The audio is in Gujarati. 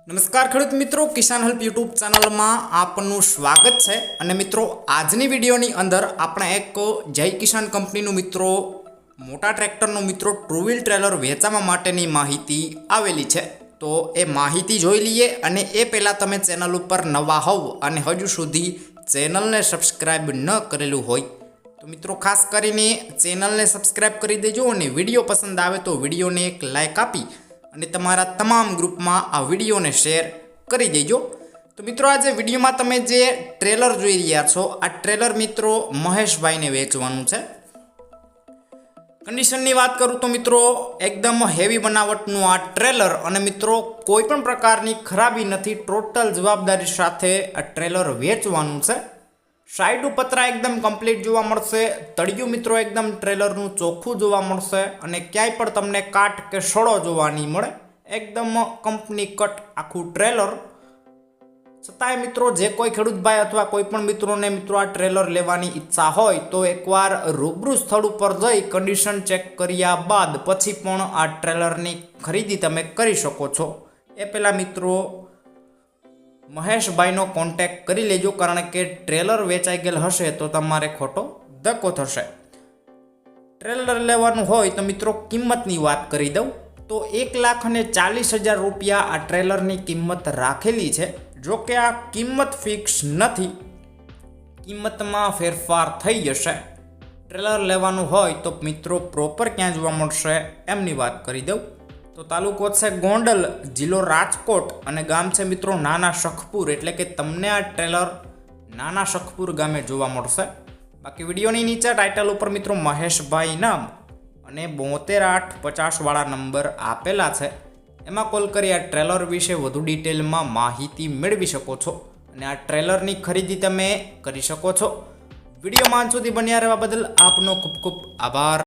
નમસ્કાર ખેડૂત મિત્રો, કિસાન હેલ્પ યુટ્યુબ ચેનલમાં આપનું સ્વાગત છે। અને મિત્રો, આજની વિડીયોની અંદર આપણે એક જય કિસાન કંપનીનું મિત્રો મોટા ટ્રેક્ટરનું મિત્રો ટુ વ્હીલ ટ્રેલર વેચવા માટેની માહિતી આવેલી છે। તો એ માહિતી જોઈ લઈએ। અને એ પહેલાં તમે ચેનલ ઉપર નવા હોવ અને હજુ સુધી ચેનલને સબસ્ક્રાઈબ ન કરેલું હોય તો મિત્રો ખાસ કરીને ચેનલને સબસ્ક્રાઈબ કરી દેજો। અને વિડીયો પસંદ આવે તો વિડીયોને એક લાઇક આપી અને તમારા તમામ ગ્રુપમાં આ વિડીયોને શેર કરી દેજો। તો મિત્રો, આજે વિડીયોમાં તમે જે ટ્રેલર જોઈ રહ્યા છો આ ટ્રેલર મિત્રો મહેશભાઈને વેચવાનું છે। કન્ડિશનની વાત કરું તો મિત્રો એકદમ હેવી બનાવટનું આ ટ્રેલર અને મિત્રો કોઈ પણ પ્રકારની ખરાબી નથી, ટોટલ જવાબદારી સાથે આ ટ્રેલર વેચવાનું છે। સાઈડ પતરા એકદમ કમ્પ્લીટ જોવા મળશે, તળિયું મિત્રો એકદમ ટ્રેલરનું ચોખ્ખું જોવા મળશે અને ક્યાંય પણ તમને કાટ કે સડો જોવા નહીં મળે, એકદમ કંપની કટ આખું ટ્રેલર। છતાંય મિત્રો જે કોઈ ખેડૂતભાઈ અથવા કોઈ પણ મિત્રોને મિત્રો આ ટ્રેલર લેવાની ઈચ્છા હોય તો એકવાર રૂબરૂ સ્થળ ઉપર જઈ કન્ડિશન ચેક કર્યા બાદ પછી પણ આ ટ્રેલરની ખરીદી તમે કરી શકો છો। એ પહેલાં મિત્રો મહેશભાઈનો કોન્ટેક્ટ કરી લેજો, કારણ કે ટ્રેલર વેચાઈ ગયેલ હશે તો તમારે ખોટો ધક્કો થશે। ટ્રેલર લેવાનું હોય તો મિત્રો કિંમતની વાત કરી દઉં તો 1,40,000 રૂપિયા આ ટ્રેલરની કિંમત રાખેલી છે। જો કે આ કિંમત ફિક્સ નથી, કિંમતમાં ફેરફાર થઈ જશે। ટ્રેલર લેવાનું હોય તો મિત્રો પ્રોપર ક્યાં જોવા મળશે એમની વાત કરી દઉં તો તાલુકો છે ગોંડલ, જિલ્લો રાજકોટ અને ગામ છે મિત્રો નાના શખપુર, એટલે કે તમને આ ટ્રેલર નાના શખપુર ગામે જોવા મળશે। બાકી વિડીયોની નીચે ટાઇટલ ઉપર મિત્રો મહેશભાઈ નામ અને 72,850 વાળા નંબર આપેલા છે, એમાં કોલ કરી આ ટ્રેલર વિશે વધુ ડિટેલમાં માહિતી મેળવી શકો છો અને આ ટ્રેલરની ખરીદી તમે કરી શકો છો। વિડીયોમાં અંત સુધી બન્યા રહેવા બદલ આપનો ખૂબ ખૂબ આભાર।